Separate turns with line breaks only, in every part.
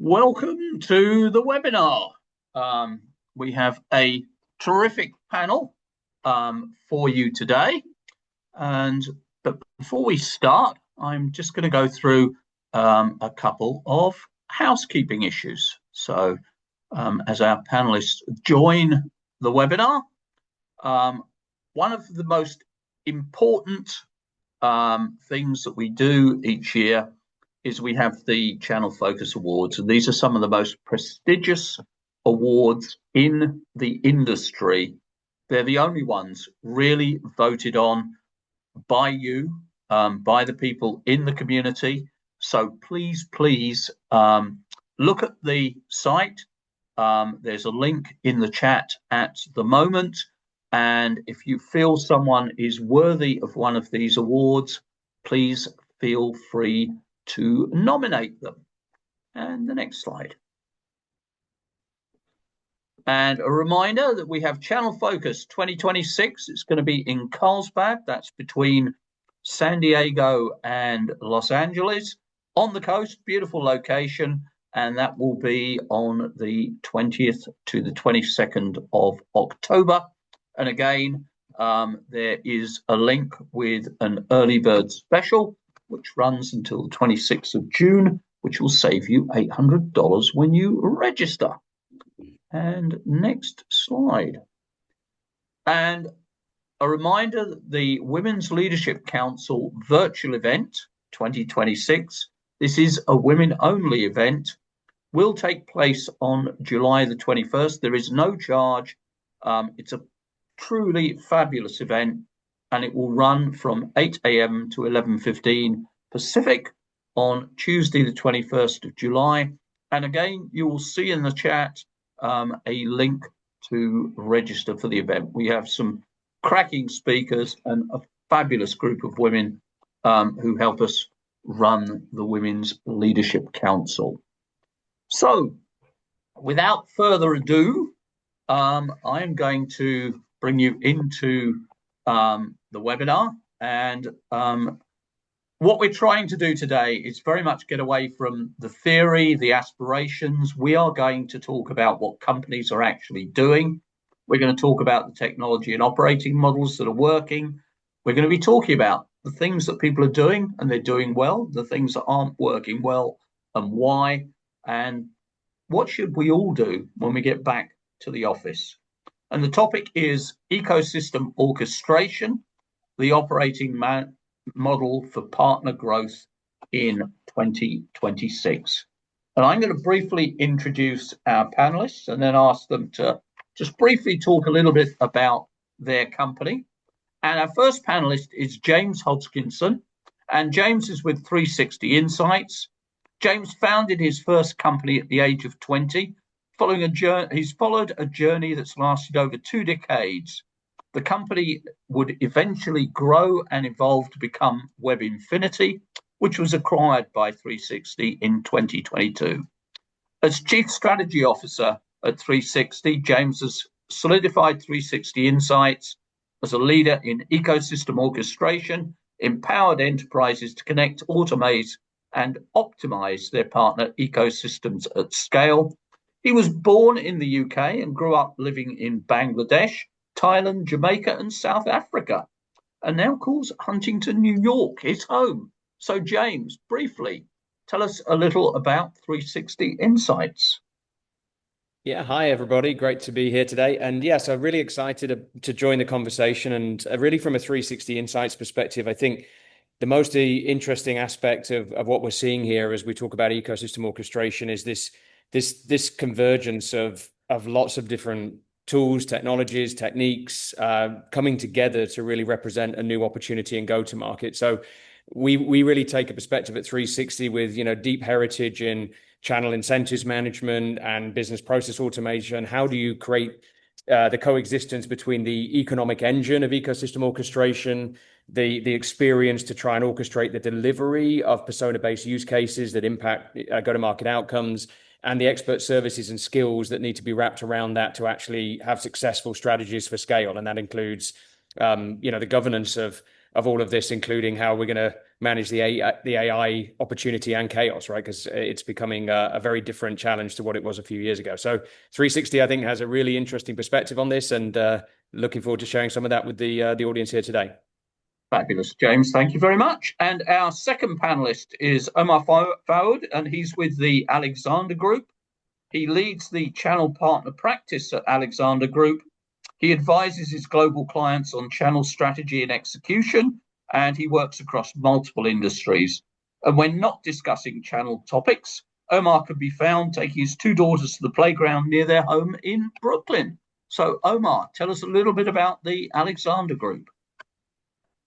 Welcome to the webinar. We have a terrific panel for you today. But before we start, I'm just going to go through a couple of housekeeping issues. So as our panelists join the webinar, one of the most important things that we do each year is we have the Channel Focus Awards, and these are some of the most prestigious awards in the industry. They're the only ones really voted on by you, by the people in the community. So please look at the site. There's a link in the chat at the moment. And if you feel someone is worthy of one of these awards, please feel free to nominate them. And the next slide. And a reminder that we have Channel Focus 2026. It's going to be in Carlsbad. That's between San Diego and Los Angeles on the coast. Beautiful location. And that will be on the 20th to the 22nd of October. And again, there is a link with an early bird special, which runs until the 26th of June, which will save you $800 when you register. And next slide. And a reminder that the Women's Leadership Council virtual event 2026, this is a women-only event, will take place on July the 21st. There is no charge. It's a truly fabulous event, and it will run from 8 a.m. to 11:15 Pacific on Tuesday, the 21st of July. And again, you will see in the chat a link to register for the event. We have some cracking speakers and a fabulous group of women who help us run the Women's Leadership Council. So, without further ado, I am going to bring you into the webinar. And what we're trying to do today is very much get away from the theory, the aspirations. We are going to talk about what companies are actually doing. We're going to talk about the technology and operating models that are working. We're going to be talking about the things that people are doing and they're doing well, the things that aren't working well and why, and what should we all do when we get back to the office. And the topic is ecosystem orchestration, the operating model for partner growth in 2026. And I'm going to briefly introduce our panelists and then ask them to just briefly talk a little bit about their company. And our first panelist is James Hodgkinson, and James is with 360 Insights. James founded his first company at the age of 20. He's followed a journey that's lasted over 2 decades. The company would eventually grow and evolve to become Web Infinity, which was acquired by 360 in 2022. As Chief Strategy Officer at 360, James has solidified 360 Insights as a leader in ecosystem orchestration, empowered enterprises to connect, automate, and optimize their partner ecosystems at scale. He was born in the UK and grew up living in Bangladesh, Thailand, Jamaica, and South Africa, and now calls Huntington, New York his home. So, James, briefly, tell us a little about 360 Insights.
Yeah, hi, everybody. Great to be here today. And yes, I'm really excited to join the conversation. And really, from a 360 Insights perspective, I think the most interesting aspect of what we're seeing here as we talk about ecosystem orchestration is this convergence of lots of different tools, technologies, techniques coming together to really represent a new opportunity and go to market. So we really take a perspective at 360 with deep heritage in channel incentives management and business process automation. How do you create the coexistence between the economic engine of ecosystem orchestration, the experience to try and orchestrate the delivery of persona-based use cases that impact go-to-market outcomes, and the expert services and skills that need to be wrapped around that to actually have successful strategies for scale. And that includes, the governance of all of this, including how we're going to manage the AI opportunity and chaos, right? Because it's becoming a very different challenge to what it was a few years ago. So 360, I think, has a really interesting perspective on this, and looking forward to sharing some of that with the audience here today.
Fabulous, James. Thank you very much. And our second panelist is Omar Fouad, and he's with the Alexander Group. He leads the channel partner practice at Alexander Group. He advises his global clients on channel strategy and execution, and he works across multiple industries. And when not discussing channel topics, Omar can be found taking his two daughters to the playground near their home in Brooklyn. So, Omar, tell us a little bit about the Alexander Group.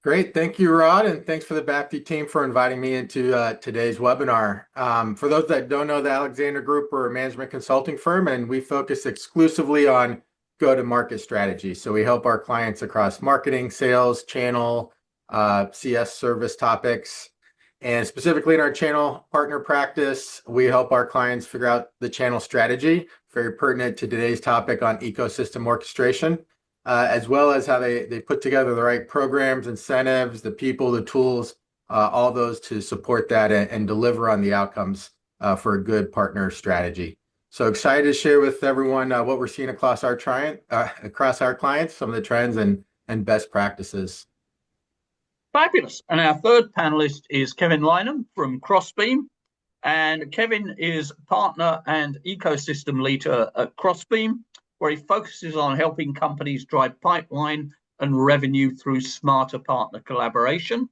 Great. Thank you, Rod, and thanks for the BAPTI team for inviting me into today's webinar. For those that don't know, the Alexander Group, we're a management consulting firm, and we focus exclusively on go-to-market strategy. So we help our clients across marketing, sales, channel, CS service topics. And specifically in our channel partner practice, we help our clients figure out the channel strategy, very pertinent to today's topic on ecosystem orchestration. As well as how they put together the right programs, incentives, the people, the tools, all those to support that and deliver on the outcomes for a good partner strategy. So excited to share with everyone what we're seeing across our clients, some of the trends and best practices.
Fabulous. And our third panelist is Kevin Linehan from Crossbeam. And Kevin is partner and ecosystem leader at Crossbeam, where he focuses on helping companies drive pipeline and revenue through smarter partner collaboration.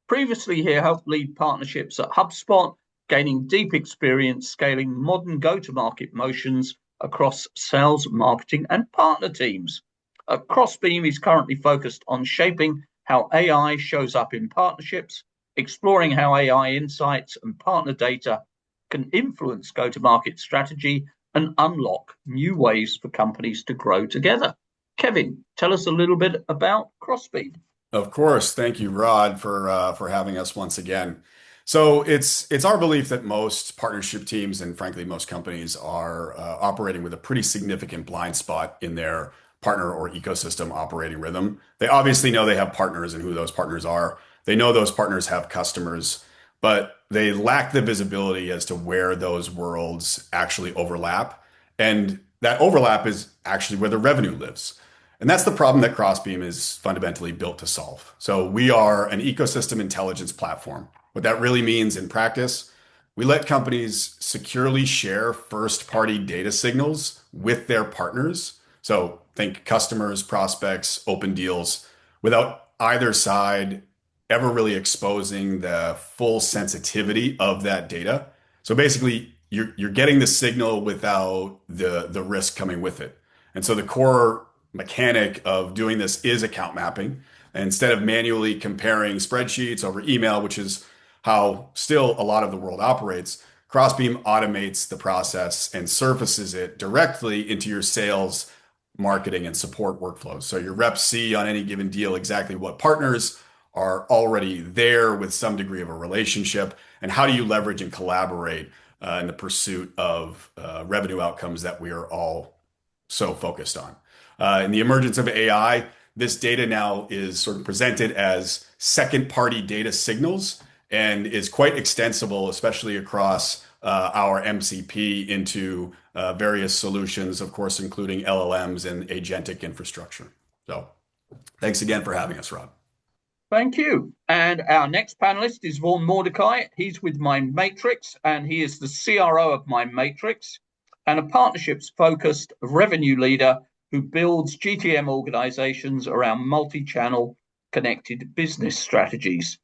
Previously, he helped lead partnerships at HubSpot, gaining deep experience scaling modern go-to-market motions across sales, marketing, and partner teams. At Crossbeam, he's currently focused on shaping how AI shows up in partnerships, exploring how AI insights and partner data can influence go-to-market strategy and unlock new ways for companies to grow together. Kevin, tell us a little bit about Crossbeam.
Of course. Thank you, Rod, for having us once again. So it's our belief that most partnership teams and frankly most companies are operating with a pretty significant blind spot in their partner or ecosystem operating rhythm. They obviously know they have partners and who those partners are. They know those partners have customers, but they lack the visibility as to where those worlds actually overlap. And that overlap is actually where the revenue lives. And that's the problem that Crossbeam is fundamentally built to solve. So we are an ecosystem intelligence platform. What that really means in practice, we let companies securely share first-party data signals with their partners. So think customers, prospects, open deals, without either side ever really exposing the full sensitivity of that data. So basically, you're getting the signal without the risk coming with it. And so the core mechanic of doing this is account mapping. And instead of manually comparing spreadsheets over email, which is how still a lot of the world operates, Crossbeam automates the process and surfaces it directly into your sales, marketing, and support workflows. So your reps see on any given deal exactly what partners are already there with some degree of a relationship, and how do you leverage and collaborate in the pursuit of revenue outcomes that we are all so focused on. In the emergence of AI, this data now is sort of presented as second-party data signals and is quite extensible, especially across our MCP into various solutions, of course, including LLMs and agentic infrastructure. So thanks again for having us, Rob.
Thank you. And our next panelist is Vaughn Mordecai. He's with Mindmatrix, and he is the CRO of Mindmatrix and a partnerships-focused revenue leader who builds GTM organizations around multi-channel connected business strategies.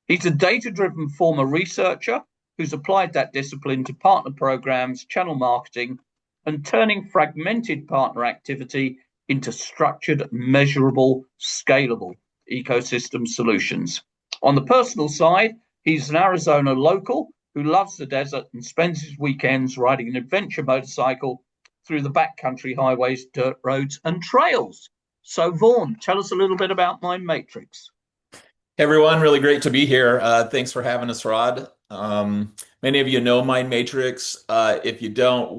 He's a data-driven former researcher who's applied that discipline to partner programs, channel marketing, and turning fragmented partner activity into structured, measurable, scalable ecosystem solutions. On the personal side, he's an Arizona local who loves the desert and spends his weekends riding an adventure motorcycle through the backcountry highways, dirt roads, and trails. So, Vaughn, tell us a little bit about Mindmatrix.
Hey everyone, really great to be here. Thanks for having us, Rod. Many of you know Mindmatrix. If you don't,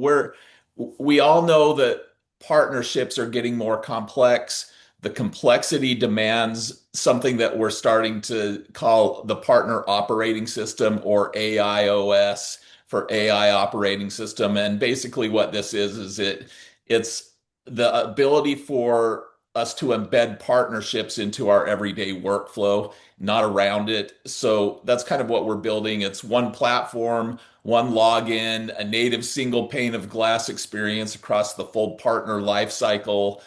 we all know that partnerships are getting more complex. The complexity demands something that we're starting to call the partner operating system, or AIOS, for AI operating system. And basically what this is it's the ability for us to embed partnerships into our everyday workflow, not around it. So that's kind of what we're building. It's one platform, one login, a native single pane of glass experience across the full partner lifecycle.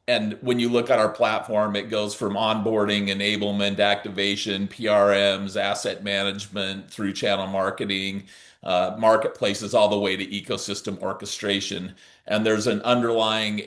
And when you look at our platform, it goes from onboarding, enablement, activation, PRMs, asset management, through channel marketing, marketplaces, all the way to ecosystem orchestration. And there's an underlying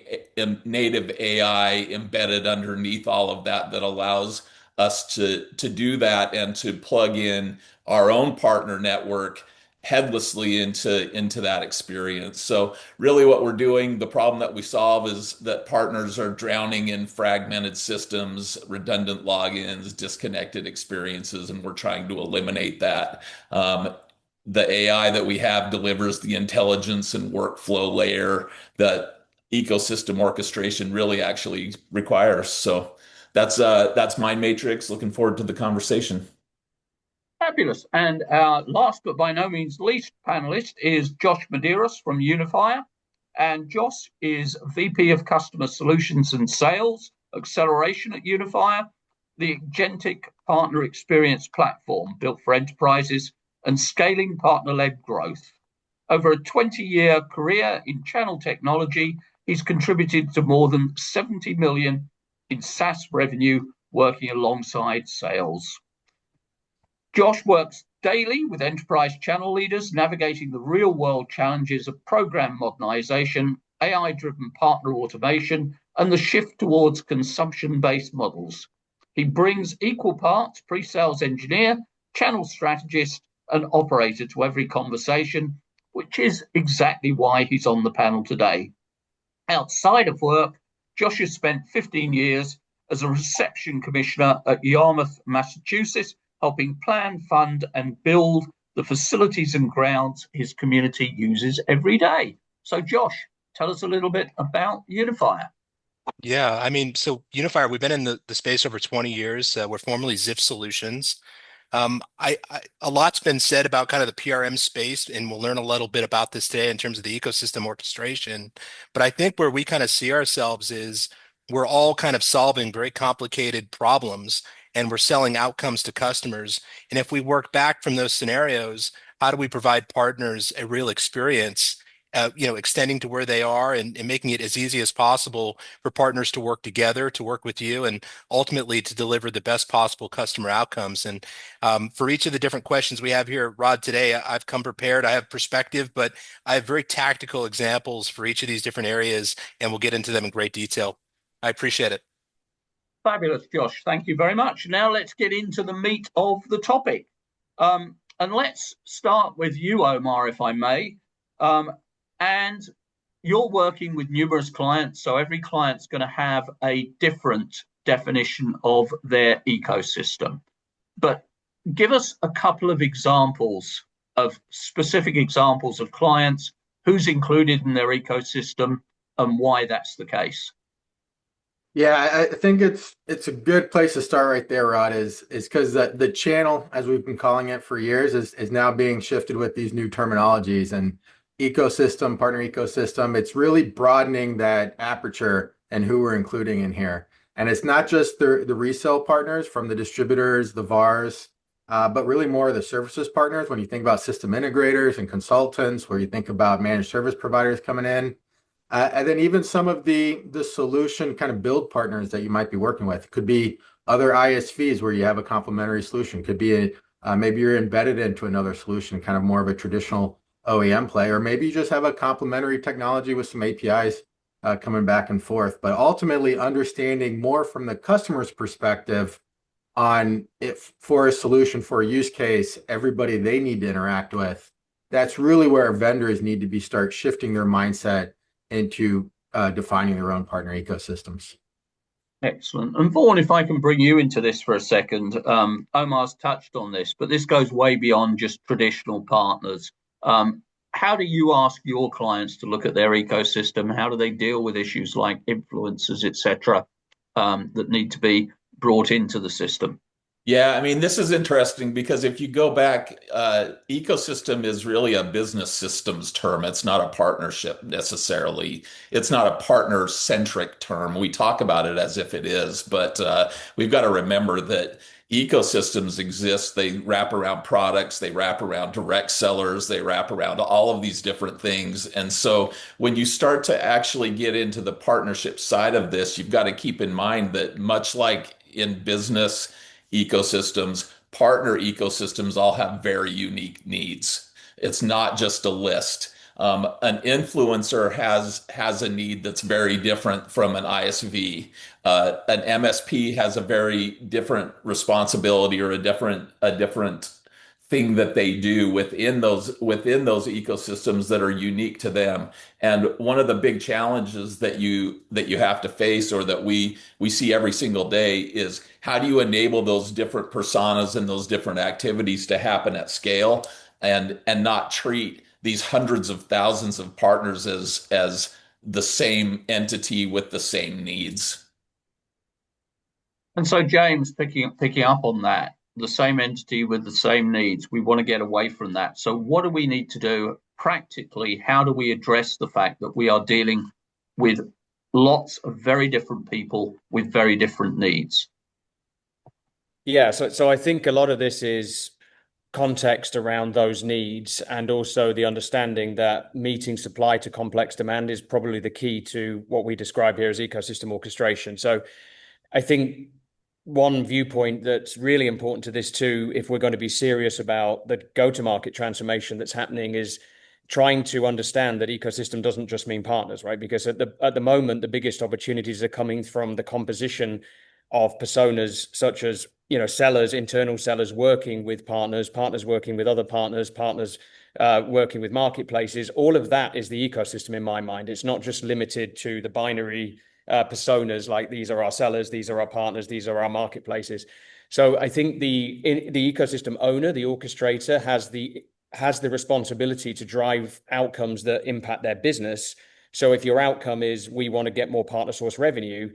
native AI embedded underneath all of that that allows us to do that and to plug in our own partner network headlessly into that experience. So really what we're doing, the problem that we solve is that partners are drowning in fragmented systems, redundant logins, disconnected experiences, and we're trying to eliminate that. The AI that we have delivers the intelligence and workflow layer that ecosystem orchestration really actually requires. So that's Mindmatrix. Looking forward to the conversation.
Fabulous. And our last but by no means least panelist is Josh Medeiros from Unifyr. And Josh is VP of Customer Solutions and Sales Acceleration at Unifyr, the agentic partner experience platform built for enterprises and scaling partner-led growth. Over a 20-year career in channel technology, he's contributed to more than 70 million in SaaS revenue, working alongside sales. Josh works daily with enterprise channel leaders, navigating the real-world challenges of program modernization, AI-driven partner automation, and the shift towards consumption-based models. He brings equal parts pre-sales engineer, channel strategist, and operator to every conversation, which is exactly why he's on the panel today. Outside of work, Josh has spent 15 years as a reception commissioner at Yarmouth, Massachusetts, helping plan, fund, and build the facilities and grounds his community uses every day. So, Josh, tell us a little bit about Unifyr.
Yeah, I mean, so Unifyr, we've been in the space over 20 years. We're formerly Ziff Solutions. A lot's been said about kind of the PRM space, and we'll learn a little bit about this today in terms of the ecosystem orchestration. But I think where we kind of see ourselves is we're all kind of solving very complicated problems, and we're selling outcomes to customers. And if we work back from those scenarios, how do we provide partners a real experience, extending to where they are and making it as easy as possible for partners to work together, to work with you, and ultimately to deliver the best possible customer outcomes. And for each of the different questions we have here, Rod, today, I've come prepared. I have perspective, but I have very tactical examples for each of these different areas, and we'll get into them in great detail. I appreciate it.
Fabulous, Josh. Thank you very much. Now let's get into the meat of the topic. And let's start with you, Omar, if I may. And you're working with numerous clients, so every client's going to have a different definition of their ecosystem. But give us a couple of examples of specific examples of clients, who's included in their ecosystem, and why that's the case.
Yeah, I think it's a good place to start right there, Rod, is because the channel, as we've been calling it for years, is now being shifted with these new terminologies and ecosystem, partner ecosystem. It's really broadening that aperture and who we're including in here. And it's not just the resale partners from the distributors, the VARs, but really more of the services partners. When you think about system integrators and consultants, where you think about managed service providers coming in. And then even some of the solution kind of build partners that you might be working with. It could be other ISVs where you have a complementary solution. Could be maybe you're embedded into another solution, kind of more of a traditional OEM play, or maybe you just have a complementary technology with some APIs coming back and forth. But ultimately understanding more from the customer's perspective on if for a solution, for a use case, everybody they need to interact with. That's really where vendors need to start shifting their mindset into defining their own partner ecosystems.
Excellent. And Vaughn, if I can bring you into this for a second, Omar's touched on this, but this goes way beyond just traditional partners. How do you ask your clients to look at their ecosystem? How do they deal with issues like influencers, etc.? that need to be brought into the system?
Yeah, I mean, this is interesting because if you go back, ecosystem is really a business systems term. It's not a partnership necessarily. It's not a partner-centric term. We talk about it as if it is, but we've got to remember that ecosystems exist. They wrap around products, they wrap around direct sellers, they wrap around all of these different things. And so when you start to actually get into the partnership side of this, you've got to keep in mind that much like in business, ecosystems, partner ecosystems all have very unique needs. It's not just a list. An influencer has a need that's very different from an ISV. An MSP has a very different responsibility or a different thing that they do within those ecosystems that are unique to them. And one of the big challenges that you have to face, or that we see every single day, is how do you enable those different personas and those different activities to happen at scale, and not treat these hundreds of thousands of partners as the same entity with the same needs.
And so, James, picking up on that, the same entity with the same needs, we want to get away from that. So what do we need to do practically? How do we address the fact that we are dealing with lots of very different people with very different needs?
Yeah, so I think a lot of this is context around those needs, and also the understanding that meeting supply to complex demand is probably the key to what we describe here as ecosystem orchestration. So I think one viewpoint that's really important to this too, if we're going to be serious about the go-to-market transformation that's happening, is trying to understand that ecosystem doesn't just mean partners, right? Because at the moment, the biggest opportunities are coming from the composition of personas, such as, sellers, internal sellers working with partners, partners working with other partners, partners working with marketplaces. All of that is the ecosystem in my mind. It's not just limited to the binary personas, like these are our sellers, these are our partners, these are our marketplaces. So I think the ecosystem owner, the orchestrator, has the responsibility to drive outcomes that impact their business. So if your outcome is we want to get more partner source revenue,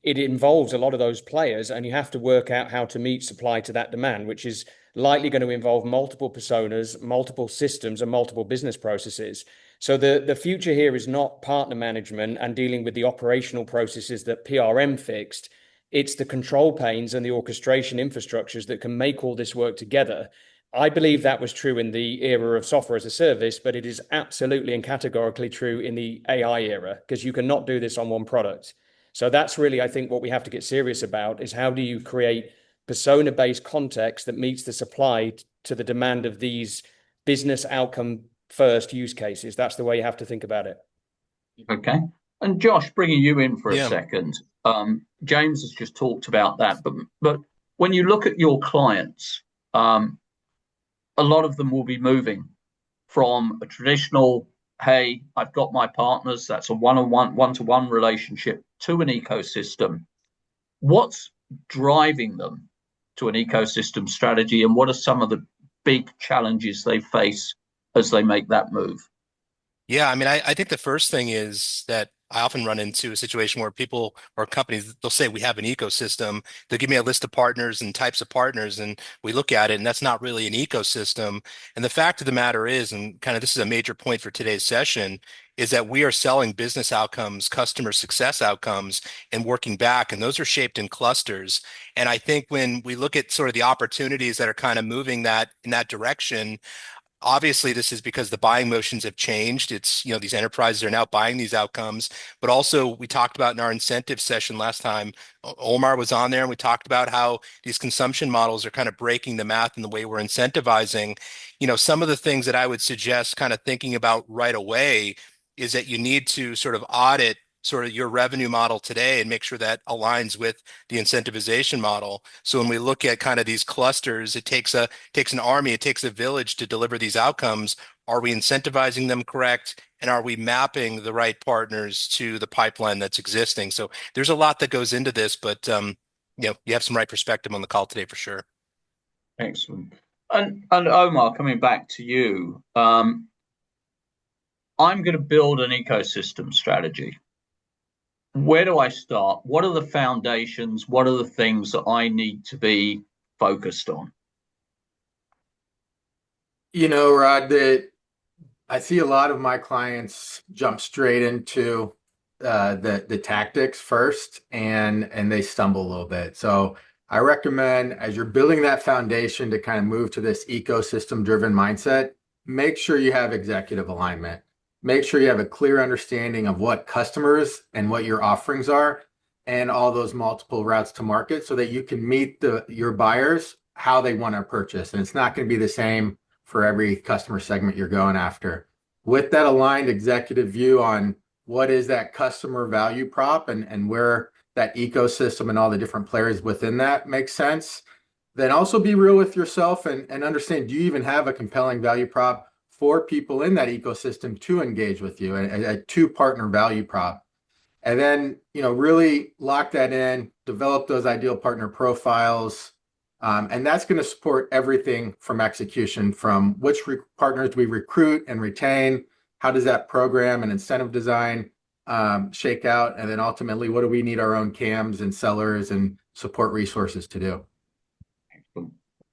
it involves a lot of those players, and you have to work out how to meet supply to that demand, which is likely going to involve multiple personas, multiple systems, and multiple business processes. So the future here is not partner management and dealing with the operational processes that PRM fixed. It's the control planes and the orchestration infrastructures that can make all this work together. I believe that was true in the era of software as a service, but it is absolutely and categorically true in the AI era, because you cannot do this on one product. So that's really, I think, what we have to get serious about, is how do you create persona-based context that meets the supply to the demand of these business outcome first use cases. That's the way you have to think about it.
Okay. And Josh, bringing you in for a second, James has just talked about that, but when you look at your clients, a lot of them will be moving from a traditional, hey, I've got my partners, that's a one-on-one, one-to-one relationship, to an ecosystem. What's driving them to an ecosystem strategy, and what are some of the big challenges they face as they make that move?
Yeah, I mean, I think the first thing is that I often run into a situation where people or companies, they'll say we have an ecosystem. They'll give me a list of partners and types of partners, and we look at it, and that's not really an ecosystem. And the fact of the matter is, and kind of this is a major point for today's session, is that we are selling business outcomes, customer success outcomes, and working back, and those are shaped in clusters. And I think when we look at sort of the opportunities that are kind of moving that in that direction, obviously this is because the buying motions have changed. It's, these enterprises are now buying these outcomes, but also we talked about in our incentive session last time, Omar was on there, and we talked about how these consumption models are kind of breaking the math in the way we're incentivizing. Some of the things that I would suggest kind of thinking about right away is that you need to sort of audit sort of your revenue model today and make sure that aligns with the incentivization model. So when we look at kind of these clusters, it takes an army, it takes a village to deliver these outcomes. Are we incentivizing them correct? And are we mapping the right partners to the pipeline that's existing? So there's a lot that goes into this, but you have some right perspective on the call today for sure.
Excellent. And Omar, coming back to you, I'm going to build an ecosystem strategy. Where do I start? What are the foundations? What are the things that I need to be focused on?
Rod, that I see a lot of my clients jump straight into the tactics first, and they stumble a little bit. So I recommend, as you're building that foundation to kind of move to this ecosystem driven mindset, make sure you have executive alignment. Make sure you have a clear understanding of what customers and what your offerings are, and all those multiple routes to market, so that you can meet your buyers how they want to purchase. And it's not going to be the same for every customer segment you're going after. With that aligned executive view on what is that customer value prop, and where that ecosystem and all the different players within that makes sense, then also be real with yourself, and understand, do you even have a compelling value prop for people in that ecosystem to engage with you, a two partner value prop. And then, really lock that in, develop those ideal partner profiles. And that's going to support everything from execution, from which partners do we recruit and retain, how does that program and incentive design shake out, and then ultimately, what do we need our own CAMs and sellers and support resources to do?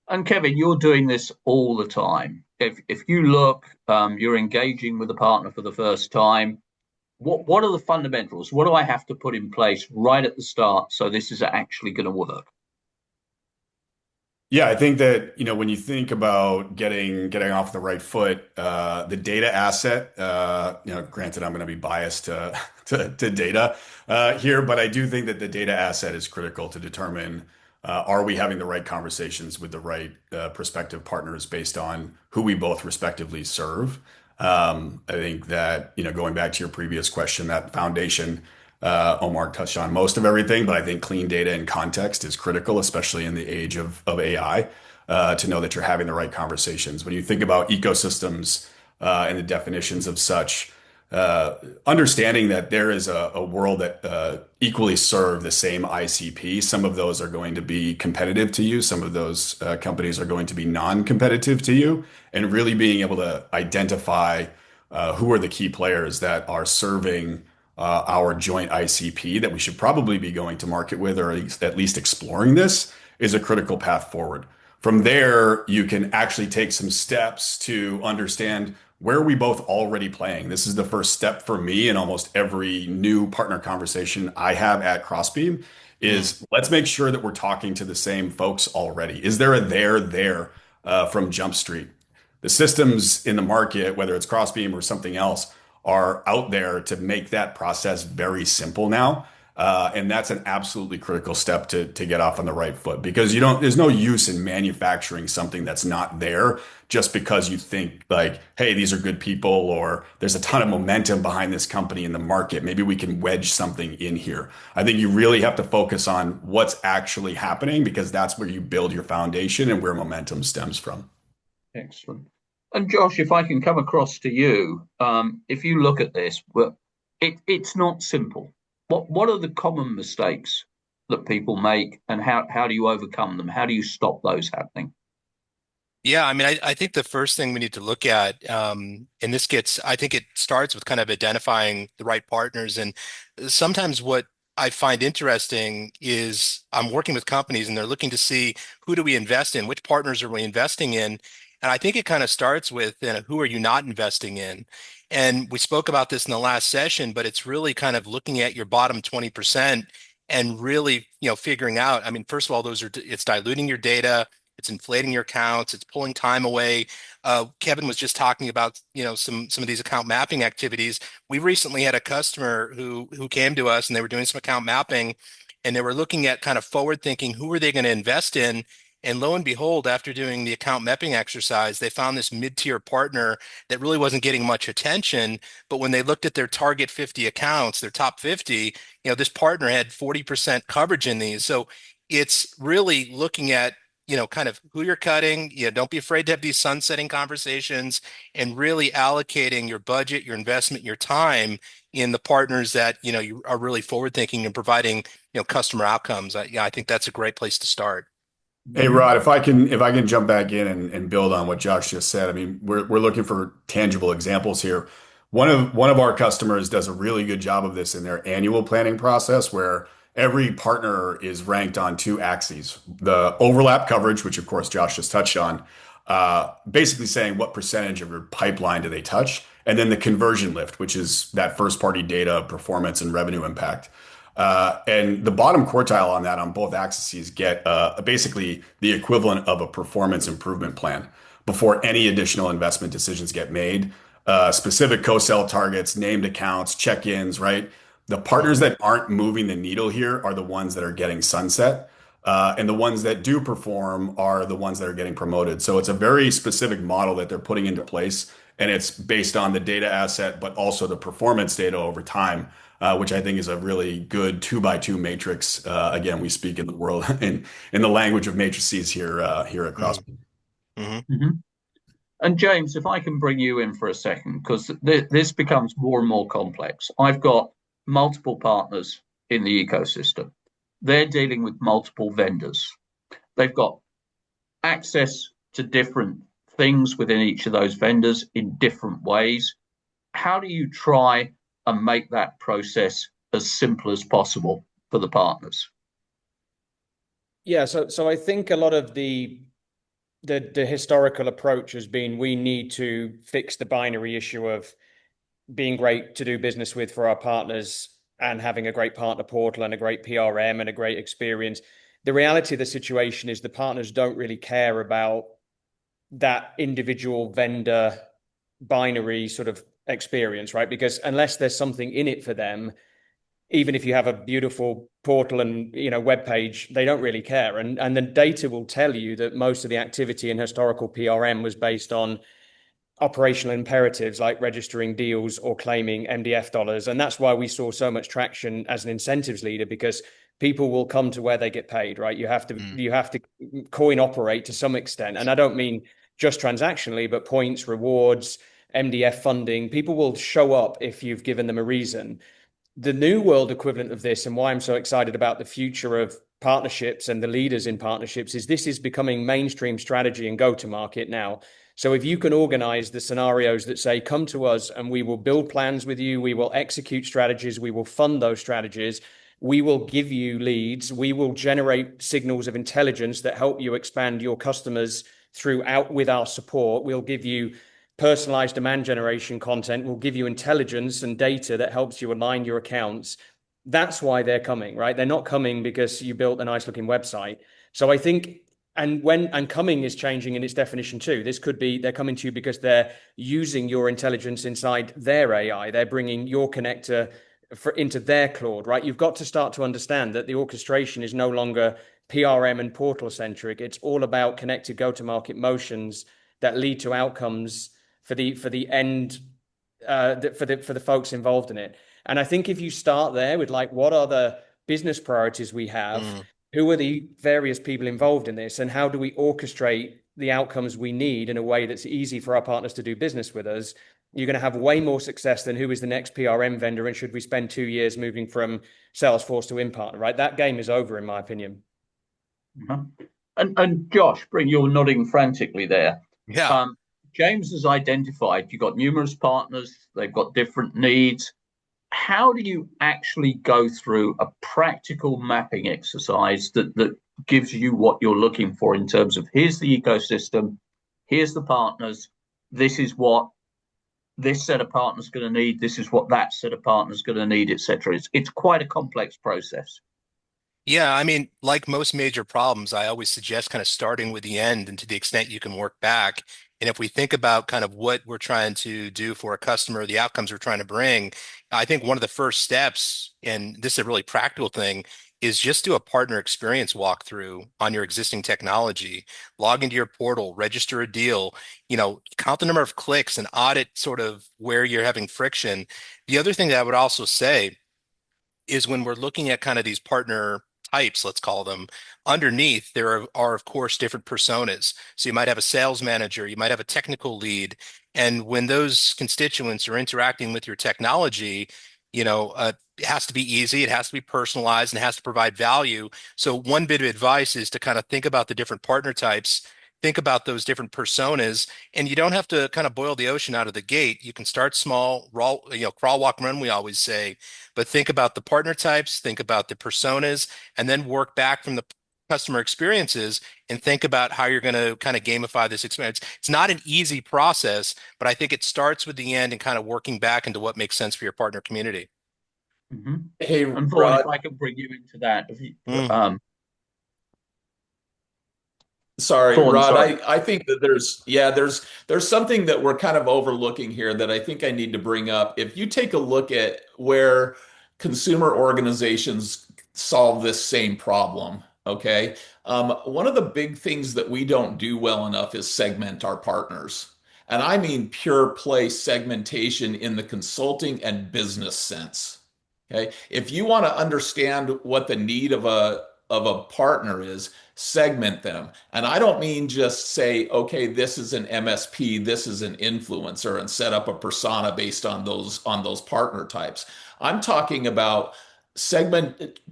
And Kevin, you're doing this all the time. If you look, you're engaging with a partner for the first time. What are the fundamentals? What do I have to put in place right at the start so this is actually going to work?
Yeah, I think that, when you think about getting off the right foot, the data asset, granted, I'm going to be biased to data here, but I do think that the data asset is critical to determine, are we having the right conversations with the right prospective partners based on who we both respectively serve. I think that, going back to your previous question, that foundation, Omar touched on most of everything, but I think clean data and context is critical, especially in the age of AI, to know that you're having the right conversations. When you think about ecosystems and the definitions of such, understanding that there is a world that equally serve the same ICP. Some of those are going to be competitive to you. Some of those companies are going to be non-competitive to you, and really being able to identify who are the key players that are serving our joint ICP that we should probably be going to market with, or at least exploring this, is a critical path forward. From there, you can actually take some steps to understand, where are we both already playing? This is the first step for me in almost every new partner conversation I have at Crossbeam, is let's make sure that we're talking to the same folks already. Is there a there from Jump Street? The systems in the market, whether it's Crossbeam or something else, are out there to make that process very simple now. And that's an absolutely critical step to get off on the right foot, because there's no use in manufacturing something that's not there just because you think like, hey, these are good people, or there's a ton of momentum behind this company in the market. Maybe we can wedge something in here. I think you really have to focus on what's actually happening, because that's where you build your foundation and where momentum stems from.
Excellent. And Josh, if I can come across to you, if you look at this, well, it's not simple. What are the common mistakes that people make, and how do you overcome them? How do you stop those happening?
Yeah, I mean, I think the first thing we need to look at, I think it starts with kind of identifying the right partners. And sometimes what I find interesting is I'm working with companies and they're looking to see, who do we invest in? Which partners are we investing in? And I think it kind of starts with, who are you not investing in? And we spoke about this in the last session, but it's really kind of looking at your bottom 20% and really, figuring out, I mean, first of all, it's diluting your data, it's inflating your accounts, it's pulling time away. Kevin was just talking about, some of these account mapping activities. We recently had a customer who came to us, and they were doing some account mapping, and they were looking at kind of forward thinking, who are they going to invest in? And lo and behold, after doing the account mapping exercise, they found this mid-tier partner that really wasn't getting much attention. But when they looked at their target 50 accounts, their top 50, this partner had 40% coverage in these. So it's really looking at, kind of who you're cutting. Don't be afraid to have these sunsetting conversations, and really allocating your budget, your investment, your time in the partners that, you are really forward thinking and providing, customer outcomes. I think that's a great place to start.
Hey Rod, if I can jump back in and build on what Josh just said. I mean, we're looking for tangible examples here. One of our customers does a really good job of this in their annual planning process, where every partner is ranked on two axes: the overlap coverage, which of course Josh just touched on, basically saying what percentage of your pipeline do they touch, and then the conversion lift, which is that first party data, performance, and revenue impact. And the bottom quartile on that on both axes get basically the equivalent of a performance improvement plan before any additional investment decisions get made. Specific co-sell targets, named accounts, check-ins, right? The partners that aren't moving the needle here are the ones that are getting sunset. And the ones that do perform are the ones that are getting promoted. So it's a very specific model that they're putting into place. And it's based on the data asset, but also the performance data over time, which I think is a really good 2x2 matrix. Again, we speak in the world in the language of matrices here at Crossbeam.
Mm-hmm.
Mm-hmm. And James, if I can bring you in for a second, because this becomes more and more complex. I've got multiple partners in the ecosystem. They're dealing with multiple vendors. They've got access to different things within each of those vendors in different ways. How do you try and make that process as simple as possible for the partners?
Yeah, so I think a lot of the historical approach has been we need to fix the binary issue of being great to do business with for our partners and having a great partner portal and a great PRM and a great experience. The reality of the situation is the partners don't really care about that individual vendor binary sort of experience, right? Because unless there's something in it for them, even if you have a beautiful portal and web page, they don't really care. And the data will tell you that most of the activity in historical PRM was based on operational imperatives like registering deals or claiming MDF dollars. And that's why we saw so much traction as an incentives leader, because people will come to where they get paid, right? You have to coin operate to some extent. And I don't mean just transactionally, but points, rewards, MDF funding. People will show up if you've given them a reason. The new world equivalent of this, and why I'm so excited about the future of partnerships and the leaders in partnerships, is this is becoming mainstream strategy and go-to-market now. So if you can organize the scenarios that say, come to us and we will build plans with you, we will execute strategies, we will fund those strategies, we will give you leads, we will generate signals of intelligence that help you expand your customers throughout with our support, we'll give you personalized demand generation content, will give you intelligence and data that helps you align your accounts. That's why they're coming, right? They're not coming because you built a nice looking website. So I think, and coming is changing in its definition too. This could be they're coming to you because they're using your intelligence inside their AI. They're bringing your connector into their Claude, right? You've got to start to understand that the orchestration is no longer PRM and portal centric. It's all about connected go-to-market motions that lead to outcomes for the end, for the folks involved in it. And I think if you start there with like, what are the business priorities we have? Who are the various people involved in this? And how do we orchestrate the outcomes we need in a way that's easy for our partners to do business with us? You're going to have way more success than who is the next PRM vendor and should we spend 2 years moving from Salesforce to InPartner, right? That game is over, in my opinion.
And Josh, you're nodding frantically there.
Yeah.
James has identified you've got numerous partners, they've got different needs. How do you actually go through a practical mapping exercise that gives you what you're looking for in terms of here's the ecosystem, here's the partners, this is what this set of partners going to need, this is what that set of partners going to need, etc. It's quite a complex process.
Yeah, I mean, like most major problems, I always suggest kind of starting with the end and to the extent you can work back. And if we think about kind of what we're trying to do for a customer, the outcomes we're trying to bring, I think one of the first steps, and this is a really practical thing, is just do a partner experience walkthrough on your existing technology. Log into your portal, register a deal, count the number of clicks and audit sort of where you're having friction. The other thing that I would also say is when we're looking at kind of these partner types, let's call them, underneath there are of course different personas. So you might have a sales manager, you might have a technical lead, and when those constituents are interacting with your technology, it has to be easy, it has to be personalized, and it has to provide value. So one bit of advice is to kind of think about the different partner types think about those different personas, and you don't have to kind of boil the ocean out of the gate. You can start small, crawl, walk, run, we always say, but think about the partner types, think about the personas, and then work back from the customer experiences and think about how you're going to kind of gamify this experience. It's not an easy process, but I think it starts with the end and kind of working back into what makes sense for your partner community.
Mm-hmm.
Hey,
And Vaughn,
Rod.
if I can bring you into that,
Sorry,
Vaughn,
Rod.
sorry.
I think that there's something that we're kind of overlooking here that I think I need to bring up. If you take a look at where consumer organizations solve this same problem, okay? One of the big things that we don't do well enough is segment our partners. And I mean pure play segmentation in the consulting and business sense. Okay. If you want to understand what the need of a partner is, segment them. And I don't mean just say, okay, this is an MSP, this is an influencer, and set up a persona based on those partner types. I'm talking about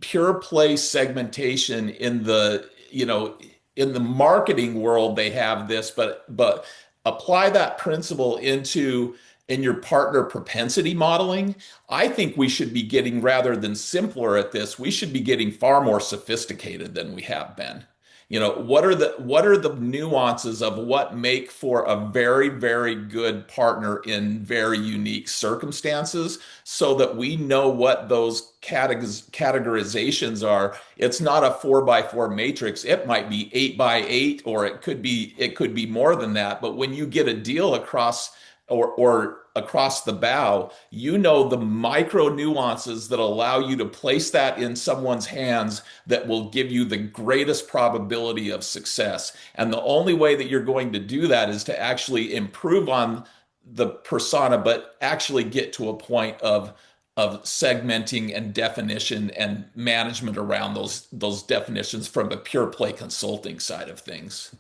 pure play segmentation in the, in the marketing world, they have this, but apply that principle in your partner propensity modeling. I think we should be getting, rather than simpler at this, we should be getting far more sophisticated than we have been. What are the nuances of what make for a very, very good partner in very unique circumstances, so that we know what those categorizations are. It's not a 4x4 matrix. It might be 8x8, or it could be more than that. But when you get a deal across or across the bow, the micro nuances that allow you to place that in someone's hands that will give you the greatest probability of success. And the only way that you're going to do that is to actually improve on the persona, but actually get to a point of segmenting and definition and management around those definitions from a pure play consulting side of things.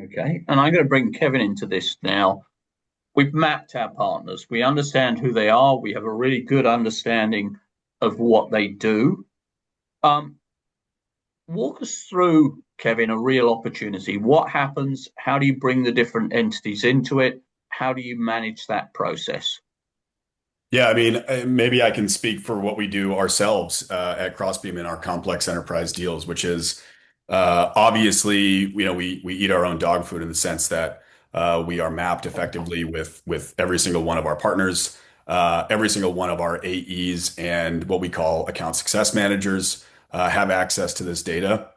Okay. And I'm going to bring Kevin into this now. We've mapped our partners. We understand who they are. We have a really good understanding of what they do. Walk us through, Kevin, a real opportunity. What happens? How do you bring the different entities into it? How do you manage that process?
Yeah, I mean, maybe I can speak for what we do ourselves at Crossbeam in our complex enterprise deals, which is obviously, we eat our own dog food in the sense that we are mapped effectively with every single one of our partners, every single one of our AEs, and what we call account success managers have access to this data.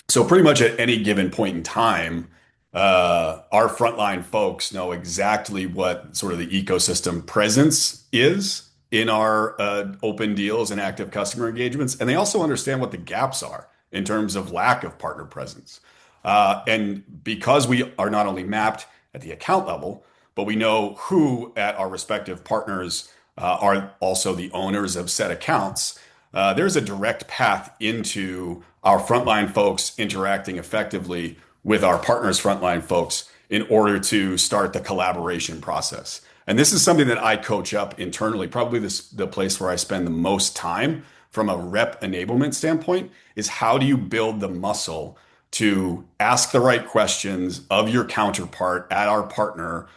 So pretty much at any given point in time, our frontline folks know exactly what sort of the ecosystem presence is in our open deals and active customer engagements. And they also understand what the gaps are in terms of lack of partner presence. And because we are not only mapped at the account level, but we know who at our respective partners are also the owners of said accounts, there's a direct path into our frontline folks interacting effectively with our partners' frontline folks in order to start the collaboration process. And this is something that I coach up internally. Probably the place where I spend the most time from a rep enablement standpoint is how do you build the muscle to ask the right questions of your counterpart at our partner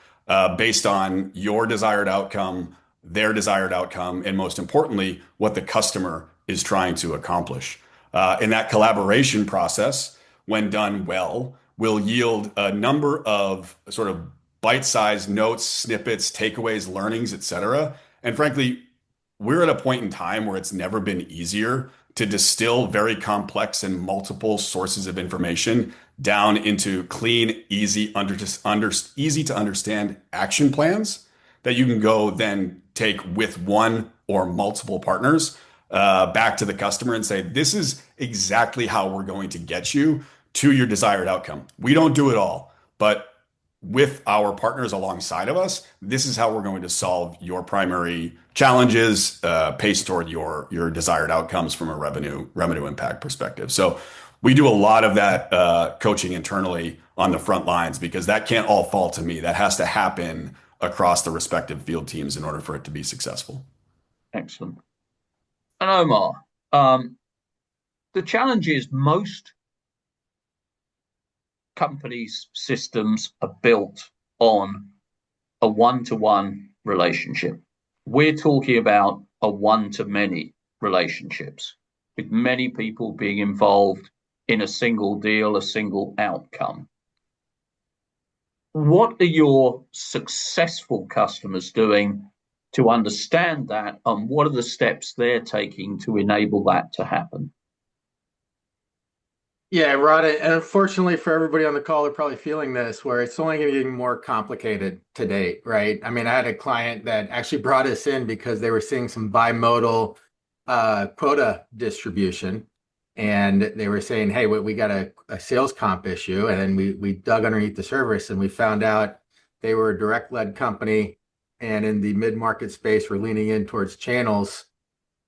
based on your desired outcome, their desired outcome, and most importantly, what the customer is trying to accomplish. And that collaboration process, when done well, will yield a number of sort of bite-sized notes, snippets, takeaways, learnings, etc. And frankly, we're at a point in time where it's never been easier to distill very complex and multiple sources of information down into clean, easy to understand action plans that you can go then take with one or multiple partners back to the customer and say, this is exactly how we're going to get you to your desired outcome. We don't do it all, but with our partners alongside of us, this is how we're going to solve your primary challenges, pace toward your desired outcomes from a revenue impact perspective. So we do a lot of that coaching internally on the front lines because that can't all fall to me. That has to happen across the respective field teams in order for it to be successful.
Excellent. And Omar, the challenge is most companies' systems are built on a one-to-one relationship. We're talking about a one-to-many relationships, with many people being involved in a single deal, a single outcome. What are your successful customers doing to understand that, and what are the steps they're taking to enable that to happen?
Yeah, Rod, and unfortunately for everybody on the call, they're probably feeling this, where it's only getting more complicated to date, right? I mean, I had a client that actually brought us in because they were seeing some bimodal quota distribution, and they were saying, "Hey, we got a sales comp issue," and then we dug underneath the surface and we found out they were a direct led company, and in the mid market space, were leaning in towards channels,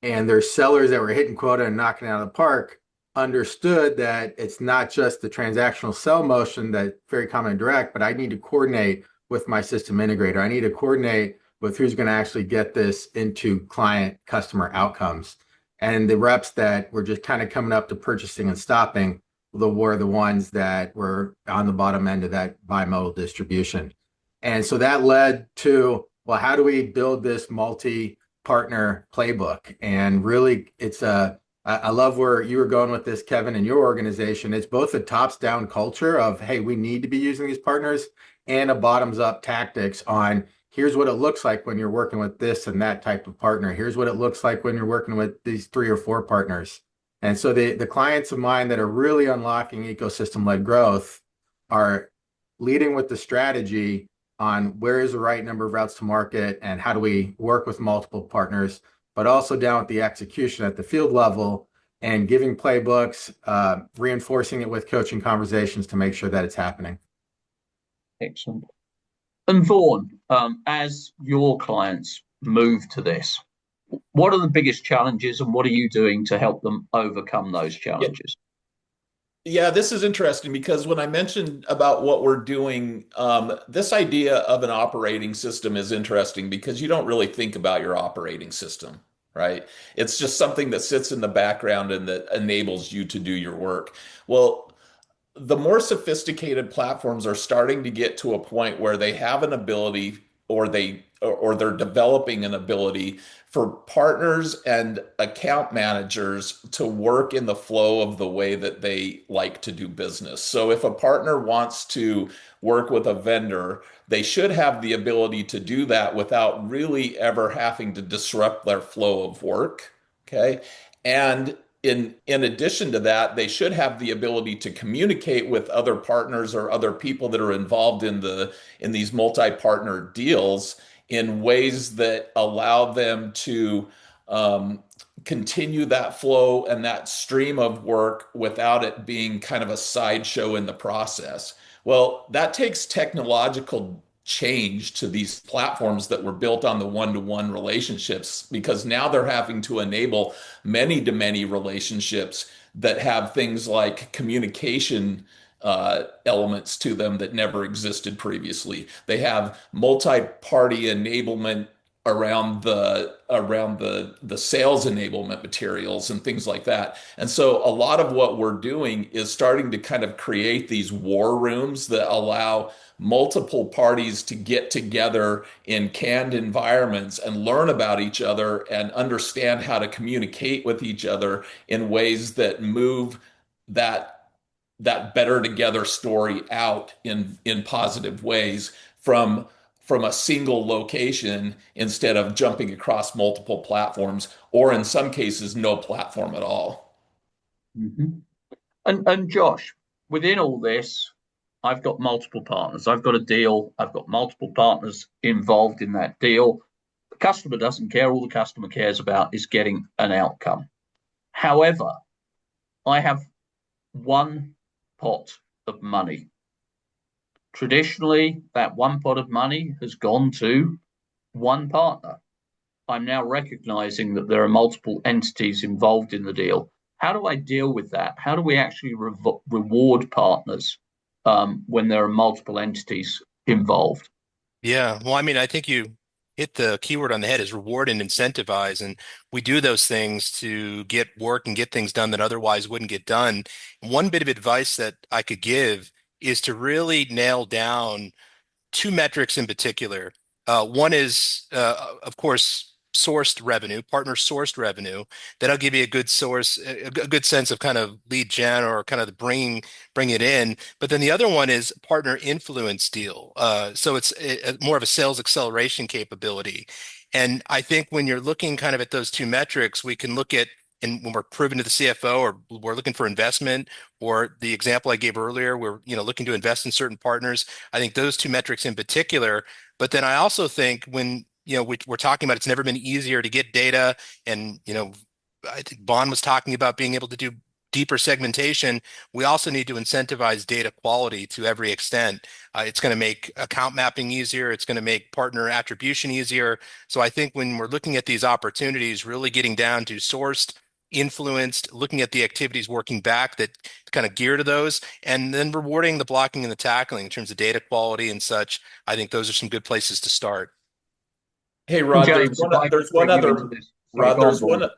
and their sellers that were hitting quota and knocking it out of the park understood that it's not just the transactional sell motion that very common and direct, but I need to coordinate with my system integrator. I need to coordinate with who's going to actually get this into client customer outcomes. And the reps that were just kind of coming up to purchasing and stopping were the ones that were on the bottom end of that bimodal distribution. And so that led to, well, how do we build this multi-partner playbook? And really, I love where you were going with this, Kevin, in your organization. It's both a tops-down culture of, hey, we need to be using these partners, and a bottoms-up tactics on, here's what it looks like when you're working with this and that type of partner. Here's what it looks like when you're working with these 3 or 4 partners. And so the clients of mine that are really unlocking ecosystem-led growth are leading with the strategy on where is the right number of routes to market and how do we work with multiple partners, but also down at the execution at the field level and giving playbooks, reinforcing it with coaching conversations to make sure that it's happening.
Excellent. And Vaughn, as your clients move to this, what are the biggest challenges and what are you doing to help them overcome those challenges?
Yeah, this is interesting because when I mentioned about what we're doing, this idea of an operating system is interesting because you don't really think about your operating system, right? It's just something that sits in the background and that enables you to do your work. Well, the more sophisticated platforms are starting to get to a point where they have an ability or they're developing an ability for partners and account managers to work in the flow of the way that they like to do business. So if a partner wants to work with a vendor, they should have the ability to do that without really ever having to disrupt their flow of work. Okay. And in addition to that, they should have the ability to communicate with other partners or other people that are involved in these multi-partner deals in ways that allow them to continue that flow and that stream of work without it being kind of a sideshow in the process. Well, that takes technological change to these platforms that were built on the one-to-one relationships, because now they're having to enable many-to-many relationships that have things like communication elements to them that never existed previously. They have multi-party enablement around the sales enablement materials and things like that. And so a lot of what we're doing is starting to kind of create these war rooms that allow multiple parties to get together in canned environments and learn about each other and understand how to communicate with each other in ways that move that better together story out in positive ways from a single location instead of jumping across multiple platforms, or in some cases, no platform at all.
Mm-hmm. And Josh, within all this, I've got multiple partners. I've got a deal. I've got multiple partners involved in that deal. The customer doesn't care. All the customer cares about is getting an outcome. However, I have one pot of money. Traditionally, that one pot of money has gone to one partner. I'm now recognizing that there are multiple entities involved in the deal. How do I deal with that? How do we actually reward partners when there are multiple entities involved?
Yeah, well, I mean, I think you hit the keyword on the head is reward and incentivize. And we do those things to get work and get things done that otherwise wouldn't get done. One bit of advice that I could give is to really nail down two metrics in particular. One is, of course, sourced revenue, partner sourced revenue. That'll give you a good source, a good sense of kind of lead gen or kind of the bring it in. But then the other one is partner influence deal. So it's more of a sales acceleration capability. And I think when you're looking kind of at those two metrics, we can look at, and when we're proving to the CFO or we're looking for investment, or the example I gave earlier, we're looking to invest in certain partners. I think those two metrics in particular. But then I also think when we're talking about, it's never been easier to get data, and I think Vaughn was talking about being able to do deeper segmentation. We also need to incentivize data quality to every extent. It's going to make account mapping easier. It's going to make partner attribution easier. So I think when we're looking at these opportunities, really getting down to sourced, influenced, looking at the activities working back that kind of gear to those, and then rewarding the blocking and the tackling in terms of data quality and such. I think those are some good places to start.
Hey, Rod,
James, if I
there's
could
one
bring you
other,
into this. Sorry,
Rod,
go on, Vaughn.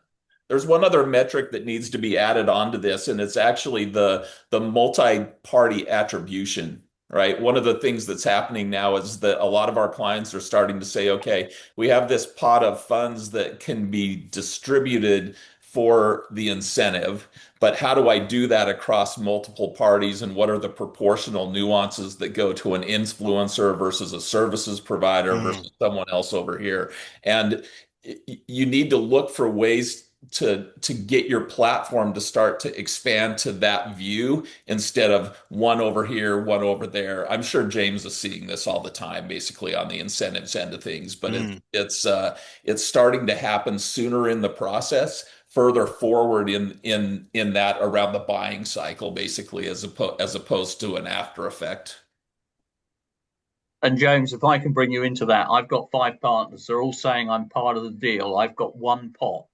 there's one other metric that needs to be added onto this, and it's actually the multi-party attribution, right? One of the things that's happening now is that a lot of our clients are starting to say, okay, we have this pot of funds that can be distributed for the incentive, but how do I do that across multiple parties, and what are the proportional nuances that go to an influencer versus a services provider versus someone else over here? And you need to look for ways to get your platform to start to expand to that view instead of one over here, one over there. I'm sure James is seeing this all the time, basically on the incentives end of things, but it's starting to happen sooner in the process, further forward in that around the buying cycle, basically, as opposed to an after effect.
And James, if I can bring you into that, I've got 5 partners. They're all saying I'm part of the deal. I've got one pot.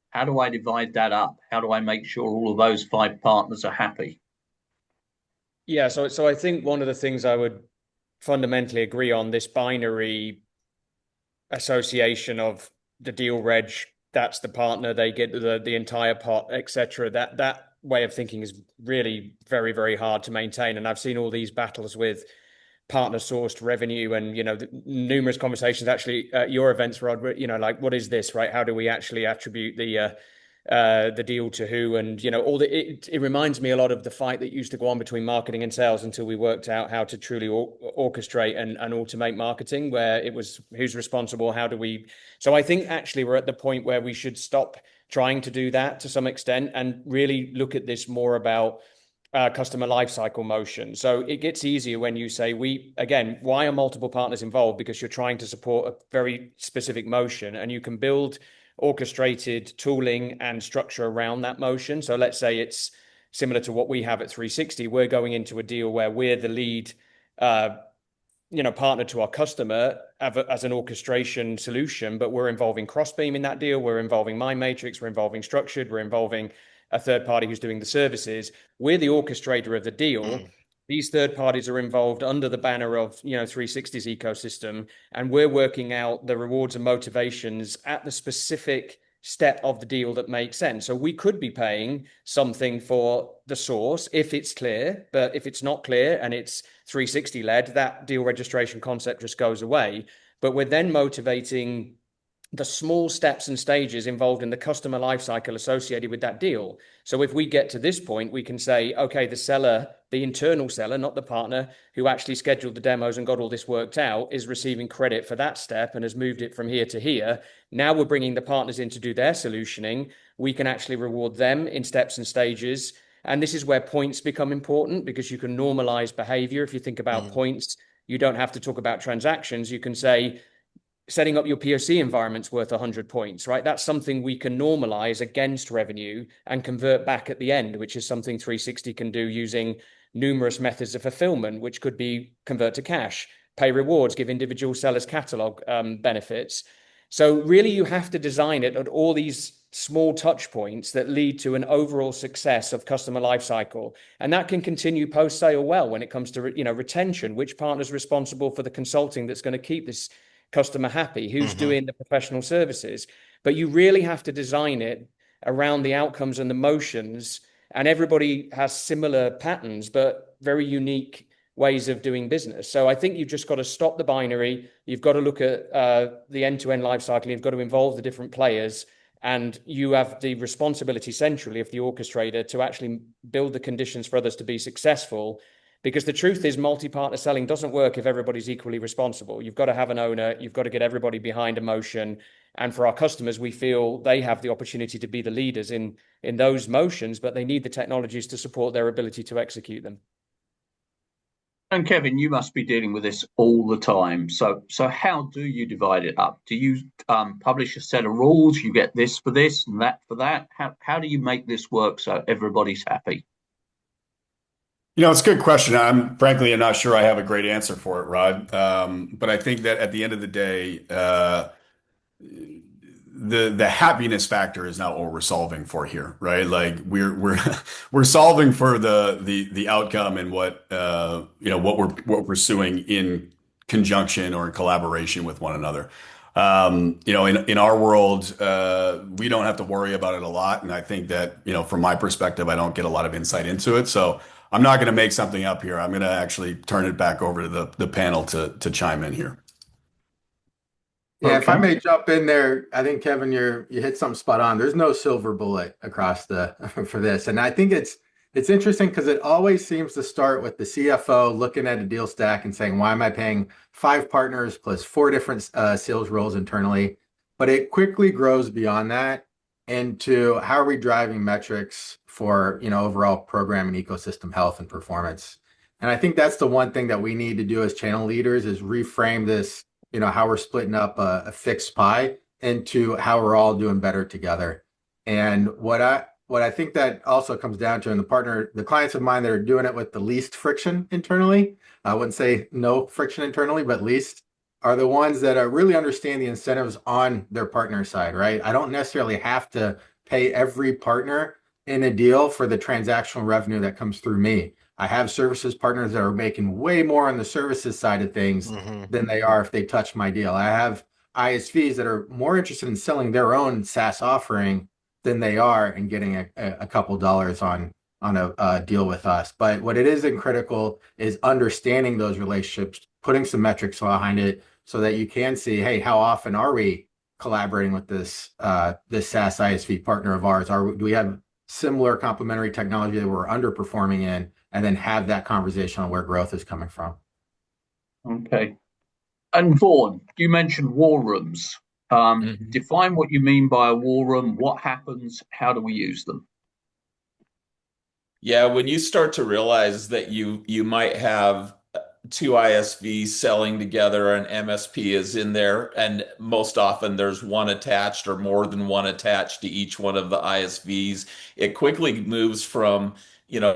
How do I divide that up? How do I make sure all of those 5 partners are happy?
Yeah, so I think one of the things I would fundamentally agree on, this binary association of the deal reg, that's the partner, they get the entire pot, etc. That way of thinking is really very, very hard to maintain. And I've seen all these battles with partner sourced revenue, and numerous conversations actually at your events, Rod, like, what is this, right? How do we actually attribute the deal to who? And it reminds me a lot of the fight that used to go on between marketing and sales until we worked out how to truly orchestrate and automate marketing, where it was who's responsible, how do we. So I think actually we're at the point where we should stop trying to do that to some extent and really look at this more about customer lifecycle motion. So it gets easier when you say, why are multiple partners involved? Because you're trying to support a very specific motion, and you can build orchestrated tooling and structure around that motion. So let's say it's similar to what we have at 360. We're going into a deal where we're the lead partner to our customer as an orchestration solution, but we're involving Crossbeam in that deal. We're involving Mindmatrix. We're involving Structured. We're involving a third party who's doing the services. We're the orchestrator of the deal. These third parties are involved under the banner of 360's ecosystem, and we're working out the rewards and motivations at the specific step of the deal that makes sense. So we could be paying something for the source if it's clear, but if it's not clear and it's 360 led, that deal registration concept just goes away. But we're then motivating the small steps and stages involved in the customer lifecycle associated with that deal. So if we get to this point, we can say, okay, the seller, the internal seller, not the partner who actually scheduled the demos and got all this worked out, is receiving credit for that step and has moved it from here to here. Now we're bringing the partners in to do their solutioning. We can actually reward them in steps and stages. And this is where points become important, because you can normalize behavior. If you think about points, you don't have to talk about transactions. You can say, setting up your POC environment's worth 100 points, right? That's something we can normalize against revenue and convert back at the end, which is something 360 can do using numerous methods of fulfillment, which could be convert to cash, pay rewards, give individual sellers catalog benefits. So really you have to design it at all these small touch points that lead to an overall success of customer lifecycle. And that can continue post-sale well when it comes to retention, which partner's responsible for the consulting that's going to keep this customer happy, who's doing the professional services. But you really have to design it around the outcomes and the motions and everybody has similar patterns, but very unique ways of doing business. So I think you've just got to stop the binary. You've got to look at the end-to-end life cycle. You've got to involve the different players, and you have the responsibility centrally of the orchestrator to actually build the conditions for others to be successful. Because the truth is, multi-partner selling doesn't work if everybody's equally responsible. You've got to have an owner. You've got to get everybody behind a motion. And for our customers, we feel they have the opportunity to be the leaders in those motions, but they need the technologies to support their ability to execute them.
And Kevin, you must be dealing with this all the time. So how do you divide it up? Do you publish a set of rules? You get this for this and that for that. How do you make this work so everybody's happy?
It's a good question. I'm not sure I have a great answer for it, Rod. But I think that at the end of the day, the happiness factor is not what we're solving for here, right? Like we're solving for the outcome and what we're pursuing in conjunction or in collaboration with one another. In our world, we don't have to worry about it a lot, and I think that from my perspective, I don't get a lot of insight into it. So I'm not going to make something up here. I'm going to actually turn it back over to the panel to chime in here.
Yeah,
Okay.
if I may jump in there, I think Kevin, you hit something spot on. There's no silver bullet across for this, and I think it's interesting because it always seems to start with the CFO looking at a deal stack and saying, "Why am I paying 5 partners plus 4 different sales roles internally?" But it quickly grows beyond that into how are we driving metrics for overall program and ecosystem health and performance. And I think that's the one thing that we need to do as channel leaders is reframe this. How we're splitting up a fixed pie into how we're all doing better together. And what I think that also comes down to, and the clients of mine that are doing it with the least friction internally, I wouldn't say no friction internally, but least, are the ones that really understand the incentives on their partner side, right? I don't necessarily have to pay every partner in a deal for the transactional revenue that comes through me. I have services partners that are making way more on the services side of things than they are if they touch my deal. I have ISVs that are more interested in selling their own SaaS offering than they are in getting a couple dollars on a deal with us. But what it is critical is understanding those relationships, putting some metrics behind it so that you can see, hey, how often are we collaborating with this SaaS ISV partner of ours? Do we have similar complementary technology that we're underperforming in? And then have that conversation on where growth is coming from.
Okay. And Vaughn, you mentioned war rooms. Define what you mean by a war room. What happens? How do we use them?
Yeah, when you start to realize that you might have 2 ISVs selling together, an MSP is in there, and most often there's one attached or more than one attached to each one of the ISVs. It quickly moves from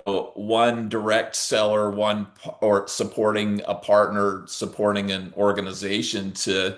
one direct seller, or supporting a partner, supporting an organization to,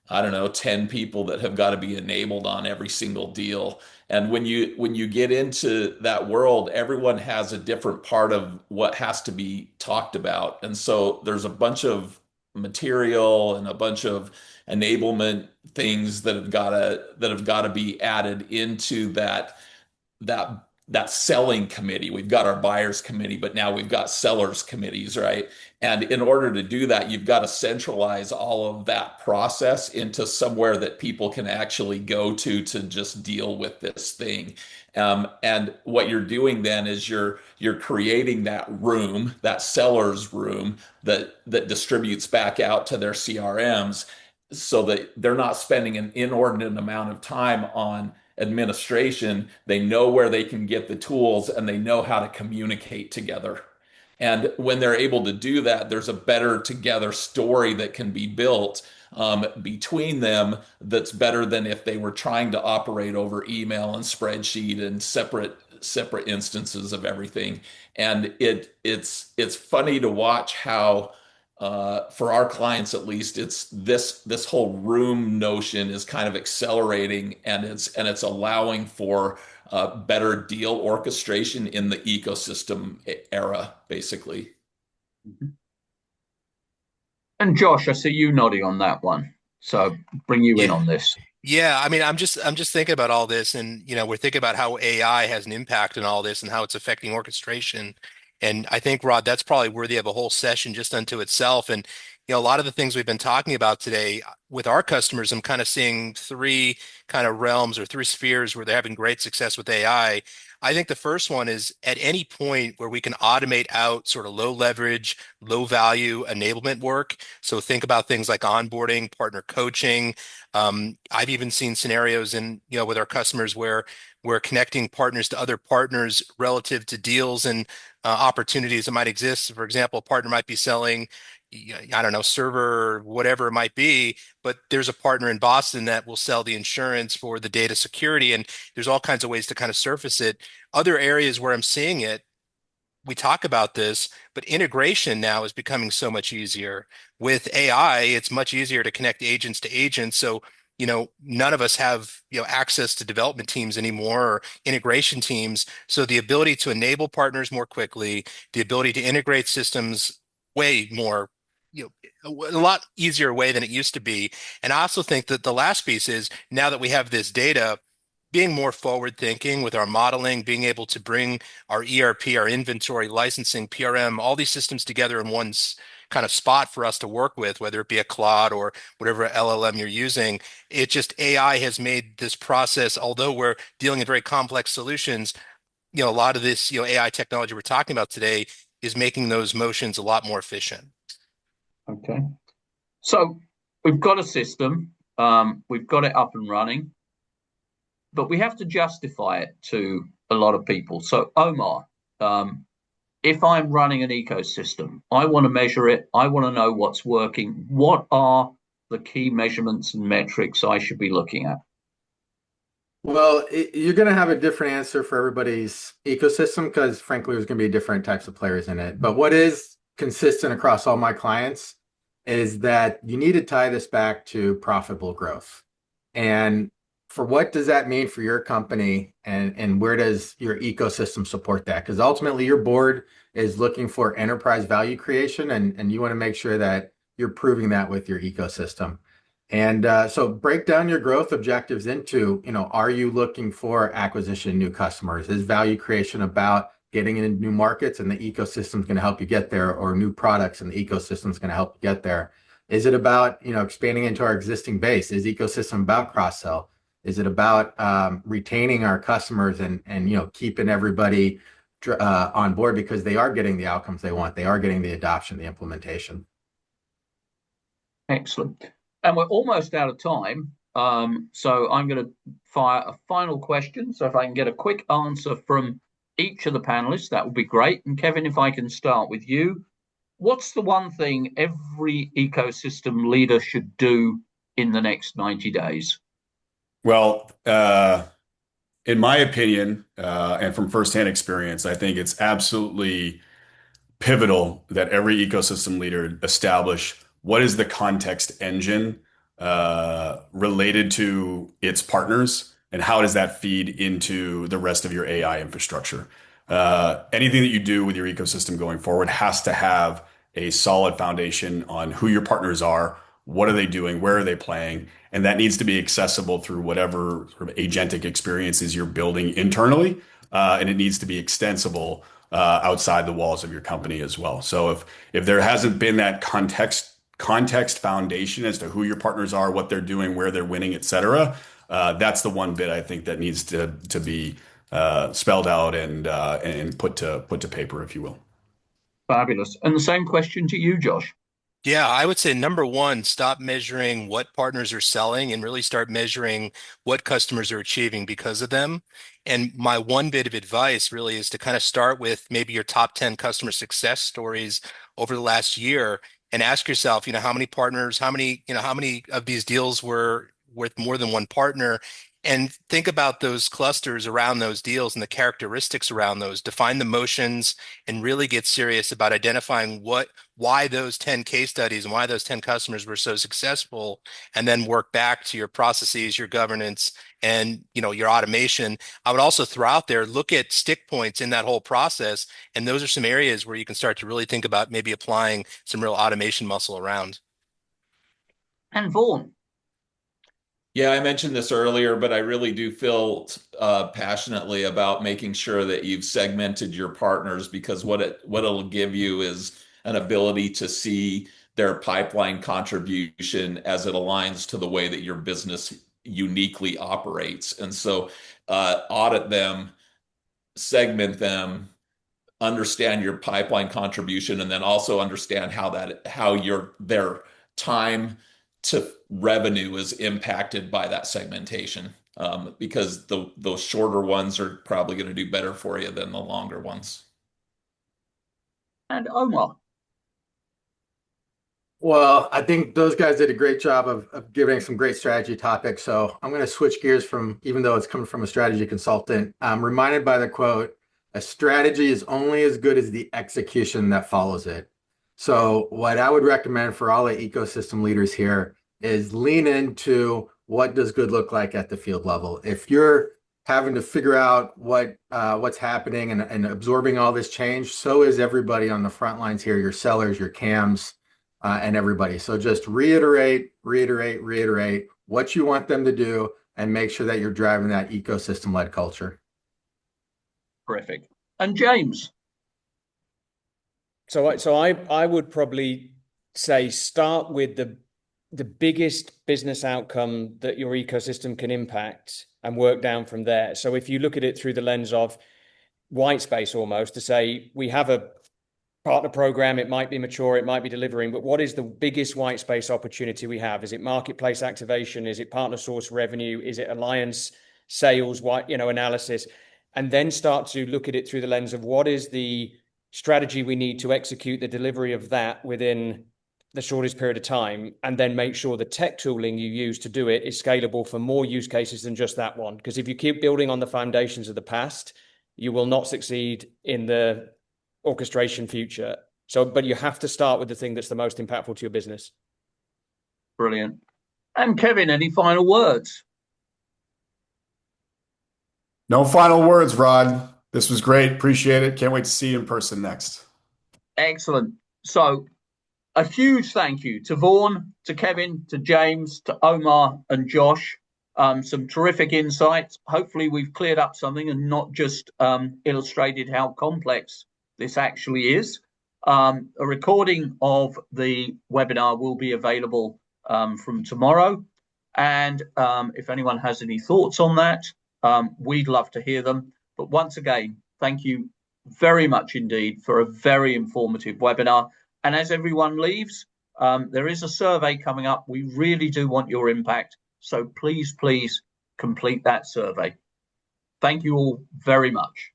I don't know, 10 people that have got to be enabled on every single deal. And when you get into that world, everyone has a different part of what has to be talked about. And so there's a bunch of material and a bunch of enablement things that have got to be added into that selling committee. We've got our buyers committee, but now we've got sellers committees, right? And in order to do that, you've got to centralize all of that process into somewhere that people can actually go to just deal with this thing. And what you're doing then is you're creating that room, that seller's room that distributes back out to their CRMs so that they're not spending an inordinate amount of time on administration. They know where they can get the tools and they know how to communicate together. And when they're able to do that, there's a better together story that can be built between them that's better than if they were trying to operate over email and spreadsheet and separate instances of everything. And it's funny to watch how for our clients at least, it's this whole room notion is kind of accelerating, and it's allowing for better deal orchestration in the ecosystem era, basically.
And Josh, I see you nodding on that one. So bring you in on this.
Yeah, I mean, I'm just thinking about all this, and we're thinking about how AI has an impact on all this and how it's affecting orchestration. And I think, Rod, that's probably worthy of a whole session just unto itself. And a lot of the things we've been talking about today with our customers, I'm kind of seeing three kind of realms or three spheres where they're having great success with AI. I think the first one is at any point where we can automate out sort of low leverage, low value enablement work. So think about things like onboarding, partner coaching. I've even seen scenarios in, with our customers where we're connecting partners to other partners relative to deals and opportunities that might exist. For example, a partner might be selling, I don't know, server or whatever it might be, but there's a partner in Boston that will sell the insurance for the data security, and there's all kinds of ways to kind of surface it. Other areas where I'm seeing it, we talk about this, but integration now is becoming so much easier. With AI, it's much easier to connect agents to agents. So, none of us have, access to development teams anymore or integration teams. So the ability to enable partners more quickly, the ability to integrate systems way more, a lot easier way than it used to be. And I also think that the last piece is now that we have this data, being more forward thinking with our modeling, being able to bring our ERP, our inventory, licensing, PRM, all these systems together in one kind of spot for us to work with, whether it be a Claude or whatever LLM you're using. It just AI has made this process, although we're dealing in very complex solutions, a lot of this, AI technology we're talking about today is making those motions a lot more efficient.
Okay. So we've got a system, we've got it up and running, but we have to justify it to a lot of people. So, Omar, if I'm running an ecosystem, I want to measure it, I want to know what's working. What are the key measurements and metrics I should be looking at?
Well, you're going to have a different answer for everybody's ecosystem because, frankly, there's going to be different types of players in it. But what is consistent across all my clients is that you need to tie this back to profitable growth. And for what does that mean for your company and where does your ecosystem support that? Because ultimately, your board is looking for enterprise value creation, and you want to make sure that you're proving that with your ecosystem. And so break down your growth objectives into, are you looking for acquisition new customers? Is value creation about getting into new markets and the ecosystem is going to help you get there, or new products and the ecosystem is going to help you get there? Is it about, expanding into our existing base? Is ecosystem about cross-sell? Is it about retaining our customers and keeping everybody on board because they are getting the outcomes they want? They are getting the adoption, the implementation.
Excellent. And we're almost out of time. So I'm going to fire a final question. So if I can get a quick answer from each of the panelists, that would be great. And Kevin, if I can start with you, what's the one thing every ecosystem leader should do in the next 90 days?
Well, in my opinion, and from firsthand experience, I think it's absolutely pivotal that every ecosystem leader establish what is the context engine related to its partners, and how does that feed into the rest of your AI infrastructure. Anything that you do with your ecosystem going forward has to have a solid foundation on who your partners are, what are they doing, where are they playing, and that needs to be accessible through whatever sort of agentic experiences you're building internally, and it needs to be extensible outside the walls of your company as well. So if there hasn't been that context foundation as to who your partners are, what they're doing, where they're winning, et cetera, that's the one bit I think that needs to be spelled out and put to paper, if you will.
Fabulous. And the same question to you, Josh.
Yeah, I would say number one, stop measuring what partners are selling and really start measuring what customers are achieving because of them. And my one bit of advice really is to kind of start with maybe your top 10 customer success stories over the last year and ask yourself, how many partners, how many of these deals were with more than one partner, and think about those clusters around those deals and the characteristics around those. Define the motions and really get serious about identifying why those 10 case studies and why those 10 customers were so successful, and then work back to your processes, your governance, and your automation. I would also throw out there, look at stick points in that whole process, and those are some areas where you can start to really think about maybe applying some real automation muscle around.
And Vaughn.
Yeah, I mentioned this earlier, but I really do feel passionately about making sure that you've segmented your partners, because what it'll give you is an ability to see their pipeline contribution as it aligns to the way that your business uniquely operates. And so audit them, segment them, understand your pipeline contribution, and then also understand how their time to revenue is impacted by that segmentation. Because those shorter ones are probably going to do better for you than the longer ones.
And Omar.
Well, I think those guys did a great job of giving some great strategy topics. So I'm going to switch gears from, even though it's coming from a strategy consultant, I'm reminded by the quote, a strategy is only as good as the execution that follows it. So what I would recommend for all the ecosystem leaders here is lean into what does good look like at the field level. If you're having to figure out what's happening and absorbing all this change, so is everybody on the front lines here, your sellers, your CAMs, and everybody. So just reiterate what you want them to do and make sure that you're driving that ecosystem-led culture.
Terrific. And James.
So I would probably say start with the biggest business outcome that your ecosystem can impact and work down from there. So if you look at it through the lens of white space, almost, to say we have a partner program, it might be mature, it might be delivering, but what is the biggest white space opportunity we have? Is it marketplace activation? Is it partner source revenue? Is it alliance sales, analysis? And then start to look at it through the lens of what is the strategy we need to execute the delivery of that within the shortest period of time, and then make sure the tech tooling you use to do it is scalable for more use cases than just that one. Because if you keep building on the foundations of the past, you will not succeed in the orchestration future. But you have to start with the thing that's the most impactful to your business.
Brilliant. And Kevin, any final words?
No final words, Rod. This was great. Appreciate it. Can't wait to see you in person next.
Excellent. So a huge thank you to Vaughn, to Kevin, to James, to Omar and Josh. Some terrific insights. Hopefully we've cleared up something and not just illustrated how complex this actually is. A recording of the webinar will be available from tomorrow. And if anyone has any thoughts on that, we'd love to hear them. But once again, thank you very much indeed for a very informative webinar. And as everyone leaves, there is a survey coming up. We really do want your impact. So please complete that survey. Thank you all very much.